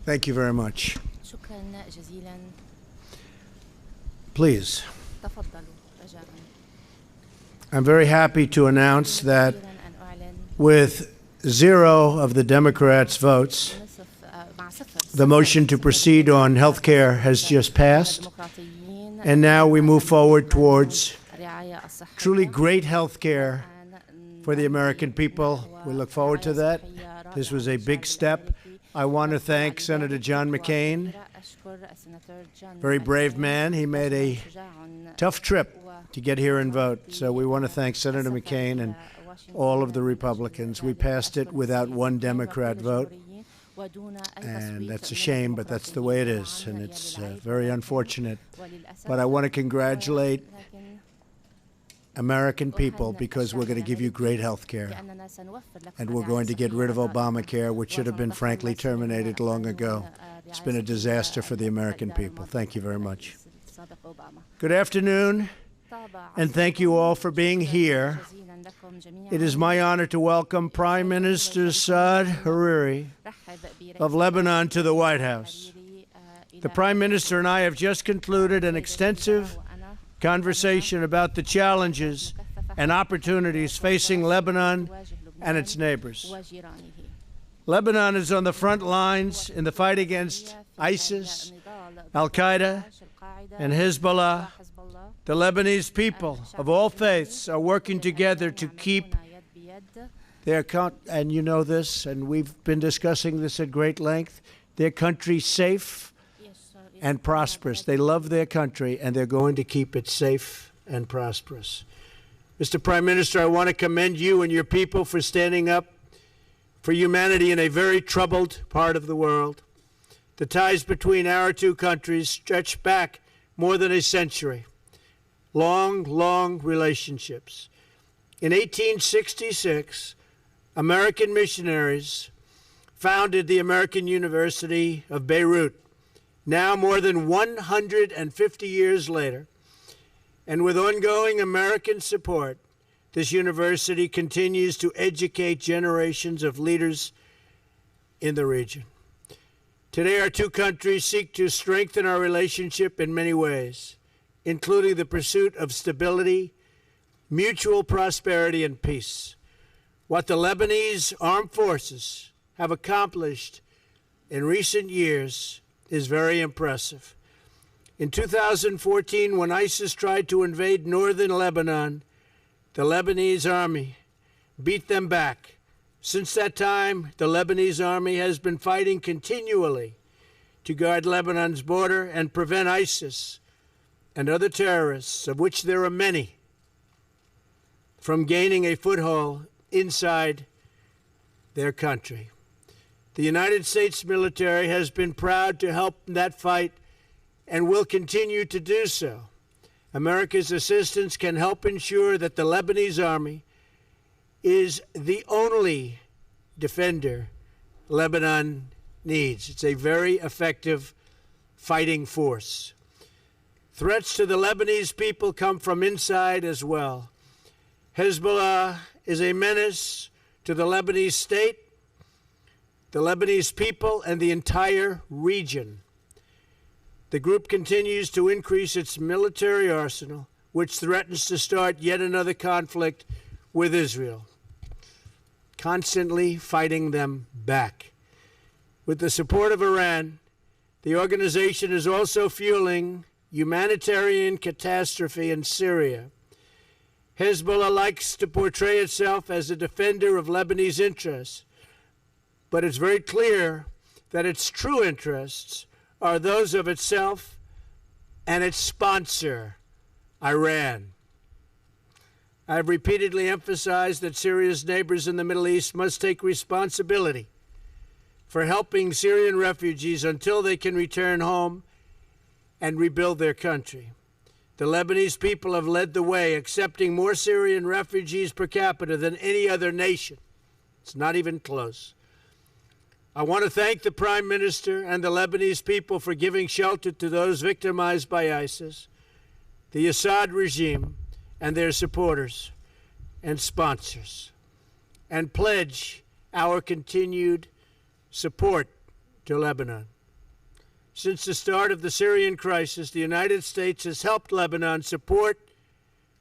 Thank you very much. شكرا جزيلا. Please. تفضلوا رجاء. I'm very happy to announce that كثيراً أن أعلن with 0 of the Democrats' votes, مع صفر the motion to proceed on health care has just passed, and now we move forward towards الرعاية الصحية truly great health care for the American people. We look forward to that. This was a big step. I want to thank Senator John McCain, very brave man. He made a tough trip to get here and vote. So we want to thank Senator McCain and all of the Republicans. We passed it without one Democrat vote. And that's a shame, but that's the way it is. And it's very unfortunate. But I want to congratulate American people because we're going to give you great health care. And we're going to get rid of Obamacare, which should have been, frankly, terminated long ago. It's been a disaster for the American people. Thank you very much. Good afternoon, and thank you all for being here. It is my honor to welcome Prime Minister Saad Hariri of Lebanon to the White House. The Prime Minister and I have just concluded an extensive conversation about the challenges and opportunities facing Lebanon and its neighbors. Lebanon is on the front lines in the fight against ISIS, Al-Qaeda, and Hezbollah. The Lebanese people of all faiths are working together to keep their and you know this, and we've been discussing this at great length, their country safe and prosperous. They love their country, and they're going to keep it safe and prosperous. Mr. Prime Minister, I want to commend you and your people for standing up for humanity in a very troubled part of the world. The ties between our two countries stretch back more than a century. Long, long relationships. In 1866, American missionaries founded the American University of Beirut. Now, more than 150 years later, and with ongoing American support, this university continues to educate generations of leaders in the region. Today, our two countries seek to strengthen our relationship in many ways, including the pursuit of stability, mutual prosperity, and peace. What the Lebanese armed forces have accomplished in recent years is very impressive. In 2014, when ISIS tried to invade northern Lebanon, the Lebanese army beat them back. Since that time, the Lebanese army has been fighting continually to guard Lebanon's border and prevent ISIS and other terrorists, of which there are many, from gaining a foothold inside their country. The United States military has been proud to help in that fight and will continue to do so. America's assistance can help ensure that the Lebanese army is the only defender Lebanon needs. It's a very effective fighting force. Threats to the Lebanese people come from inside as well. Hezbollah is a menace to the Lebanese state, the Lebanese people, and the entire region. The group continues to increase its military arsenal, which threatens to start yet another conflict with Israel, constantly fighting them back. With the support of Iran, the organization is also fueling humanitarian catastrophe in Syria. Hezbollah likes to portray itself as a defender of Lebanese interests, but it's very clear that its true interests are those of itself and its sponsor, Iran. I have repeatedly emphasized that Syria's neighbors in the Middle East must take responsibility for helping Syrian refugees until they can return home and rebuild their country. The Lebanese people have led the way, accepting more Syrian refugees per capita than any other nation. It's not even close. I want to thank the Prime Minister and the Lebanese people for giving shelter to those victimized by ISIS, the Assad regime, and their supporters and sponsors, and pledge our continued support to Lebanon. Since the start of the Syrian crisis, the United States has helped Lebanon support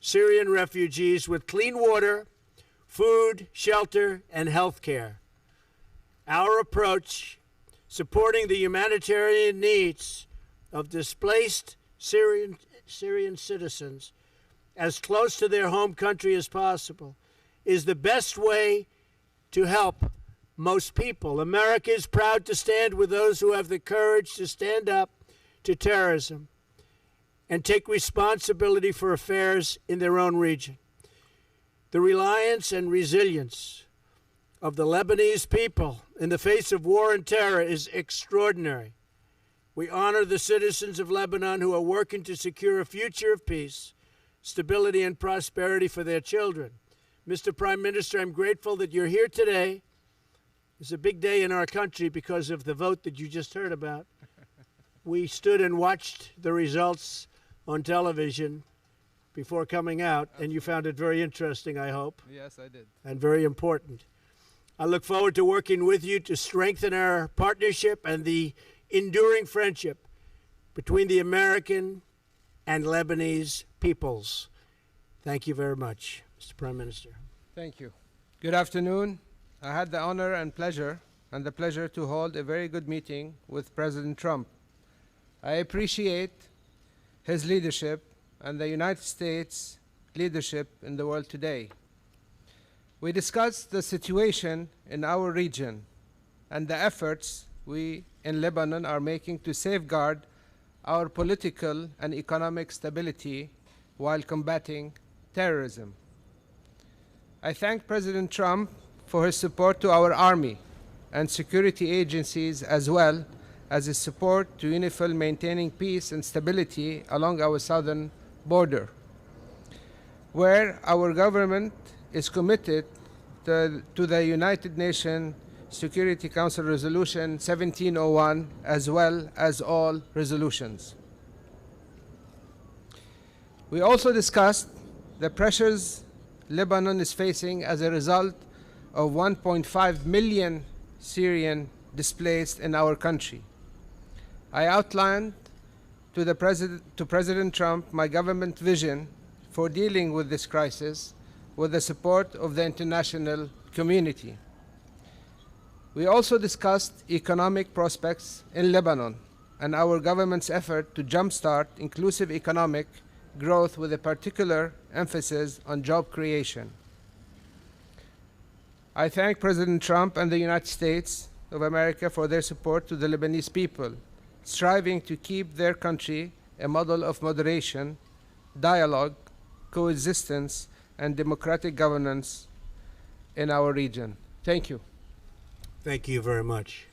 Syrian refugees with clean water, food, shelter, and health care. Our approach, supporting the humanitarian needs of displaced Syrian citizens as close to their home country as possible, is the best way to help most people. America is proud to stand with those who have the courage to stand up to terrorism and take responsibility for affairs in their own region. The reliance and resilience of the Lebanese people in the face of war and terror is extraordinary. We honor the citizens of Lebanon who are working to secure a future of peace, stability, and prosperity for their children. Mr. Prime Minister, I'm grateful that you're here today. It's a big day in our country because of the vote that you just heard about. We stood and watched the results on television before coming out, and you found it very interesting, I hope. Yes, I did. And very important. I look forward to working with you to strengthen our partnership and the enduring friendship between the American and Lebanese peoples. Thank you very much, Mr. Prime Minister. Thank you. Good afternoon. I had the honor and the pleasure to hold a very good meeting with President Trump. I appreciate his leadership and the United States leadership in the world today. We discussed the situation in our region and the efforts we in Lebanon are making to safeguard our political and economic stability while combating terrorism. I thank President Trump for his support to our army and security agencies, as well as his support to UNIFIL maintaining peace and stability along our southern border, where our government is committed to the United Nations Security Council Resolution 1701, as well as all resolutions. We also discussed the pressures Lebanon is facing as a result of 1.5 million Syrian displaced in our country. I outlined to President Trump my government vision for dealing with this crisis with the support of the international community. We also discussed economic prospects in Lebanon and our government's effort to jumpstart inclusive economic growth with a particular emphasis on job creation. I thank President Trump and the United States of America for their support to the Lebanese people, striving to keep their country a model of moderation, dialogue, coexistence, and democratic governance in our region. Thank you. Thank you very much.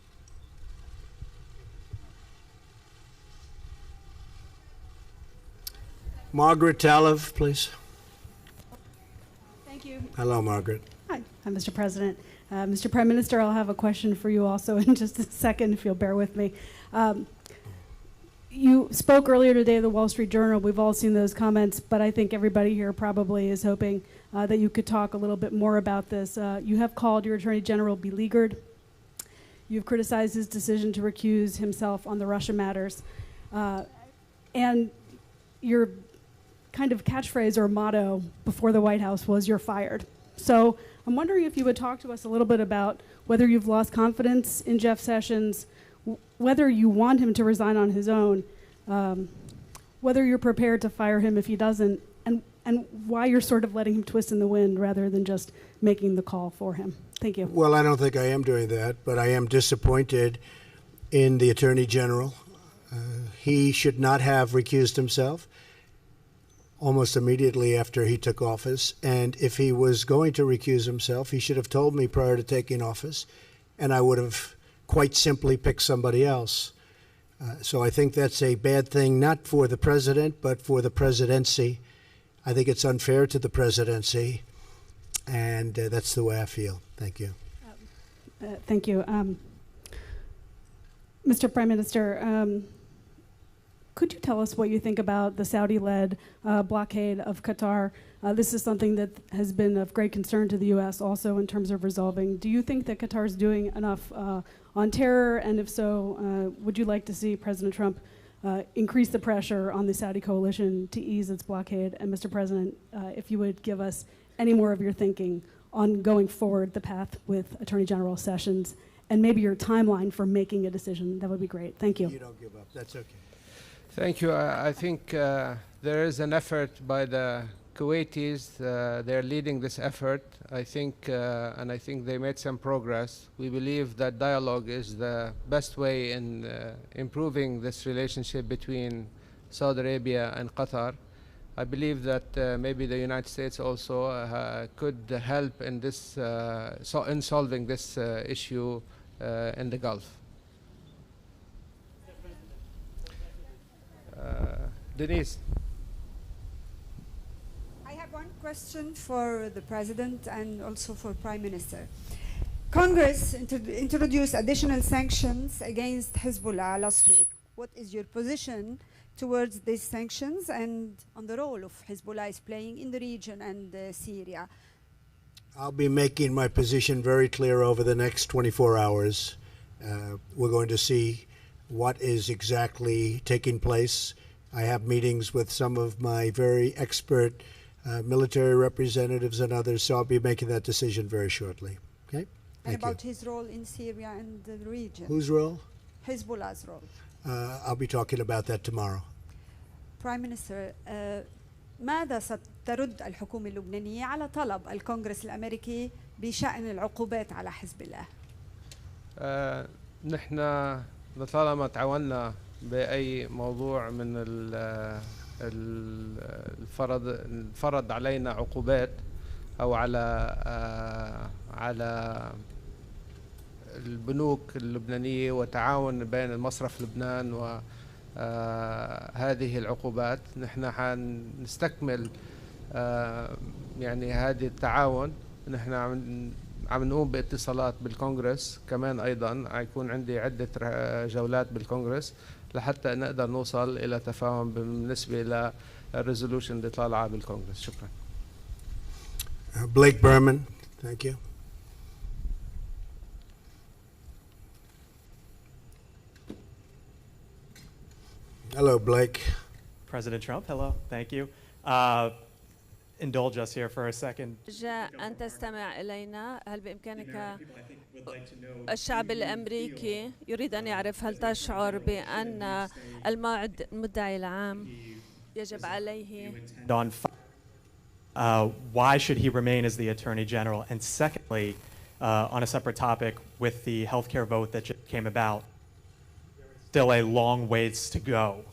Margaret Talev, please. Thank you. Hello, Margaret. Hi, Mr. President. Mr. Prime Minister, I'll have a question for you also in just a second, if you'll bear with me. You spoke earlier today at the Wall Street Journal. We've all seen those comments, but I think everybody here probably is hoping that you could talk a little bit more about this. You have called your Attorney General beleaguered. You've criticized his decision to recuse himself on the Russia matters. And your kind of catchphrase or motto before the White House was, "You're fired." So I'm wondering if you would talk to us a little bit about whether you've lost confidence in Jeff Sessions, whether you want him to resign on his own, whether you're prepared to fire him if he doesn't, and why you're sort of letting him twist in the wind rather than just making the call for him. Thank you. Well, I don't think I am doing that, but I am disappointed in the Attorney General. He should not have recused himself almost immediately after he took office. And if he was going to recuse himself, he should have told me prior to taking office, and I would have quite simply picked somebody else. So I think that's a bad thing, not for the president, but for the presidency. I think it's unfair to the presidency, and that's the way I feel. Thank you. Thank you. Mr. Prime Minister, Could you tell us what you think about the Saudi-led blockade of Qatar? This is something that has been of great concern to the U.S. also in terms of resolving. Do you think that Qatar is doing enough on terror? And if so, would you like to see President Trump increase the pressure on the Saudi coalition to ease its blockade? And Mr. President, if you would give us any more of your thinking on going forward the path with Attorney General Sessions and maybe your timeline for making a decision, that would be great. Thank you. You don't give up. That's okay. Thank you. I think there is an effort by the Kuwaitis. They're leading this effort. I think they made some progress. We believe that dialogue is the best way in improving this relationship between Saudi Arabia and Qatar. I believe that maybe the United States also could help in this in solving this issue in the Gulf. Denise. I have one question for the President and also for Prime Minister. Congress introduced additional sanctions against Hezbollah last week. What is your position towards these sanctions and on the role of Hezbollah is playing in the region and Syria? I'll be making my position very clear over the next 24 hours. We're going to see what is exactly taking place. I have meetings with some of my very expert military representatives and others, so I'll be making that decision very shortly. Okay? And about his role in Syria and the region. Whose role? Hezbollah's role. I'll be talking about that tomorrow. Prime Minister, ماذا سترد الحكومة اللبنانية على طلب الكونغرس الأمريكي بشأن العقوبات على حزب الله؟ نحن لطالما تعاوننا بأي موضوع من الفرض علينا عقوبات أو على البنوك اللبنانية وتعاون بين المصرف لبنان وهذه العقوبات. نحن حنستكمل يعني هذه التعاون. نحن عم نقوم باتصالات بالكونغرس كمان أيضا. هيكون عندي عدة جولات بالكونغرس لحتى نقدر نوصل إلى تفاهم بالنسبة إلى الريزولوشن اللي طالعة بالكونغرس. شكرا. Blake Berman, thank you. Hello, Blake. President Trump, hello, thank you. Indulge us here for a second. أن تستمع إلينا. هل بإمكانك الشعب الأمريكي يريد أن يعرف هل تشعر بأن المدعي العام يجب عليه why should he remain as the Attorney General? And secondly, on a separate topic with the healthcare vote that just came about, still a long ways to go.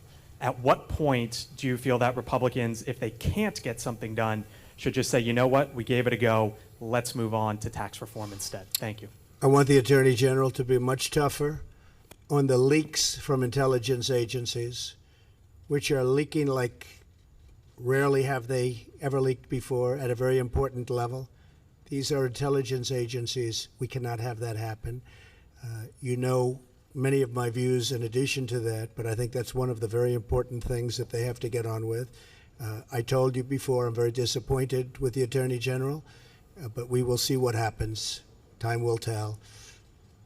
At what point do you feel that Republicans, if they can't get something done, should just say, you know what, we gave it a go, let's move on to tax reform instead? Thank you. I want the Attorney General to be much tougher on the leaks from intelligence agencies, which are leaking like rarely have they ever leaked before at a very important level. These are intelligence agencies. We cannot have that happen. You know many of my views in addition to that, but I think that's one of the very important things that they have to get on with. I told you before, I'm very disappointed with the Attorney General, but we will see what happens. Time will tell.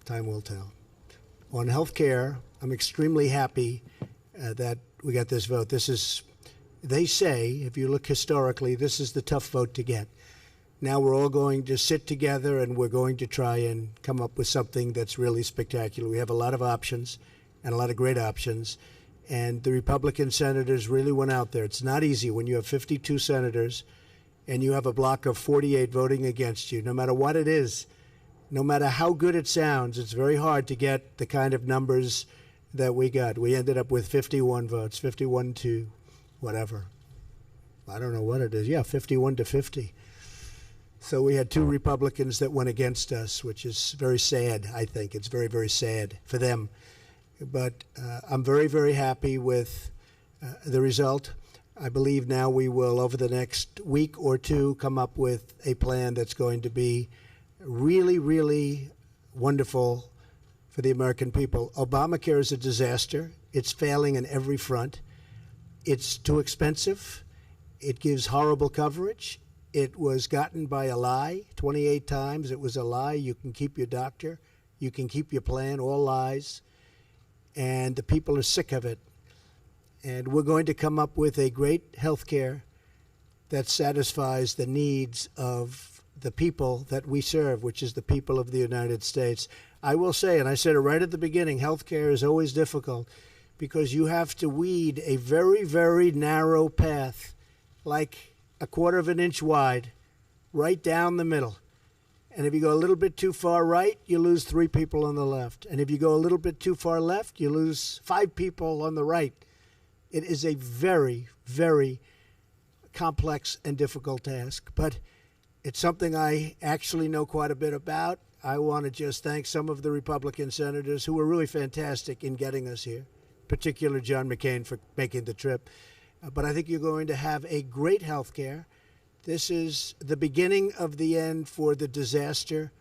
Time will tell. On health care, I'm extremely happy that we got this vote. This is, they say, if you look historically, this is the tough vote to get. Now we're all going to sit together and we're going to try and come up with something that's really spectacular. We have a lot of options and a lot of great options. And the Republican senators really went out there. It's not easy when you have 52 senators and you have a block of 48 voting against you. No matter what it is, no matter how good it sounds, it's very hard to get the kind of numbers that we got. We ended up with 51 votes, 51 to whatever. I don't know what it is. Yeah, 51 to 50. So we had two Republicans that went against us, which is very sad, I think. It's very, very sad for them. But I'm very, very happy with the result. I believe now we will, over the next week or two, come up with a plan that's going to be really, really wonderful for the American people. Obamacare is a disaster. It's failing on every front. It's too expensive. It gives horrible coverage. It was gotten by a lie 28 times. It was a lie. You can keep your doctor. You can keep your plan, all lies. And the people are sick of it. And we're going to come up with a great health care that satisfies the needs of the people that we serve, which is the people of the United States. I will say, and I said it right at the beginning, health care is always difficult because you have to weed a very, very narrow path, like a quarter of an inch wide, right down the middle. And if you go a little bit too far right, you lose 3 people on the left. And if you go a little bit too far left, you lose 5 people on the right. It is a very, very complex and difficult task, but it's something I actually know quite a bit about. I want to just thank some of the Republican senators who were really fantastic in getting us here, particularly John McCain for making the trip. But I think you're going to have a great health care. This is the beginning of the end for the disaster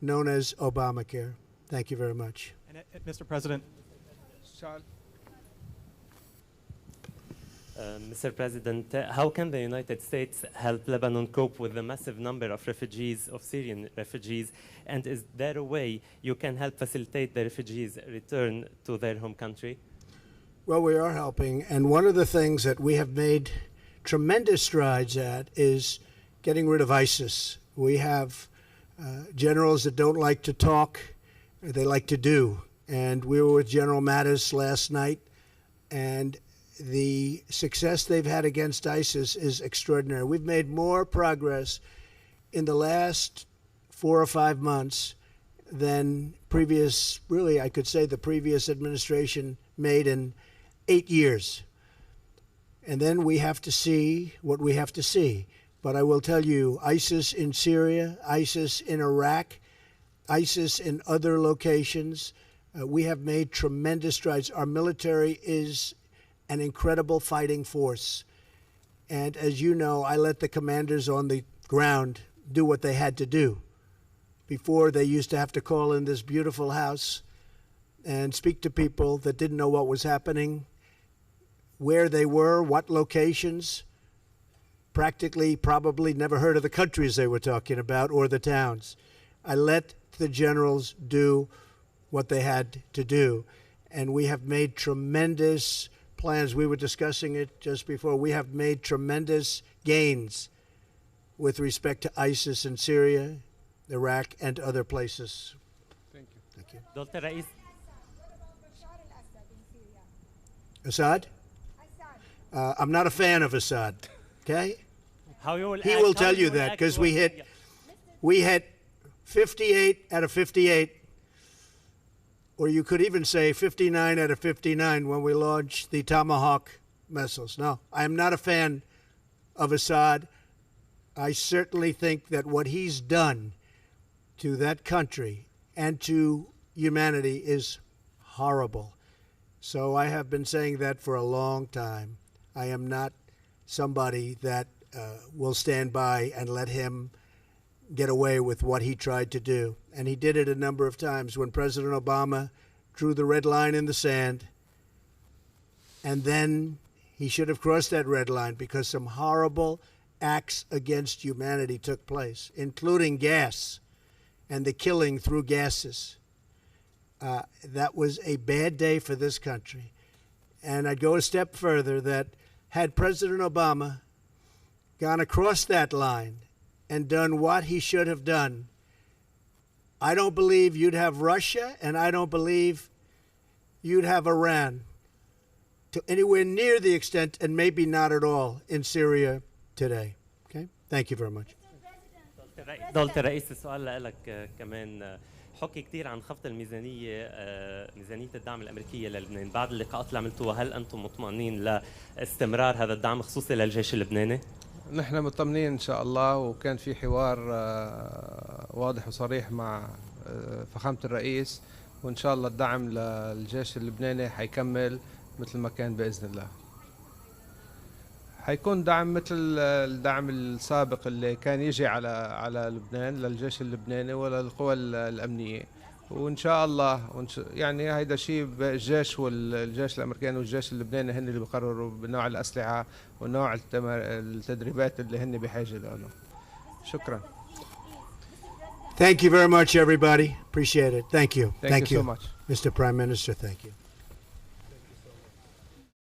known as Obamacare. Thank you very much. And, Mr. President. Mr. President, how can the United States help Lebanon cope with the massive number of refugees, of Syrian refugees, and is there a way you can help facilitate the refugees' return to their home country? Well, we are helping, and one of the things that we have made tremendous strides at is getting rid of ISIS. We have generals that don't like to talk, they like to do, and we were with General Mattis last night, and the success they've had against ISIS is extraordinary. We've made more progress in the last 4 or 5 months than previous, really, I could say the previous administration made in 8 years. And then we have to see what we have to see. But I will tell you, ISIS in Syria, ISIS in Iraq, ISIS in other locations, we have made tremendous strides. Our military is an incredible fighting force. And as you know, I let the commanders on the ground do what they had to do. Before, they used to have to call in this beautiful house and speak to people that didn't know what was happening, where they were, what locations, practically probably never heard of the countries they were talking about or the towns. I let the generals do what they had to do. And we have made tremendous plans. We were discussing it just before. We have made tremendous gains with respect to ISIS in Syria, Iraq, and other places. Thank you. Thank you. Dr. Rais. Assad? I'm not a fan of Assad. Okay? He will tell you that because we hit 58 out of 58. Or you could even say 59 out of 59 when we launched the Tomahawk missiles. No, I am not a fan of Assad. I certainly think that what he's done to that country and to humanity is horrible. So I have been saying that for a long time. I am not somebody that will stand by and let him get away with what he tried to do. And he did it a number of times when President Obama drew the red line in the sand. And then he should have crossed that red line because some horrible acts against humanity took place, including gas and the killing through gases. That was a bad day for this country. And I'd go a step further that had President Obama gone across that line and done what he should have done, I don't believe you'd have Russia, and I don't believe you'd have Iran to anywhere near the extent, and maybe not at all, in Syria today. Okay? Thank you very much. دولة الرئيس السؤال لك كمان حكي كثير عن خفض الميزانية ميزانية الدعم الأمريكية للبنان بعد اللقاءات اللي عملتوها هل أنتم مطمئنين لاستمرار هذا الدعم خصوصي للجيش اللبناني؟ نحن مطمئنين إن شاء الله وكان في حوار واضح وصريح مع فخامة الرئيس وإن شاء الله الدعم للجيش اللبناني حيكمل مثل ما كان بإذن الله. حيكون دعم مثل الدعم السابق اللي كان يجي على لبنان للجيش اللبناني وللقوى الأمنية وان شاء الله يعني هيدا شيء الجيش الامريكاني والجيش اللبناني هن اللي بيقرروا بنوع الاسلحه ونوع التدريبات اللي هن بحاجه لهم. شكرا. Thank you very much, everybody. Appreciate it. Thank you. Thank you so much. Mr. Prime Minister, thank you.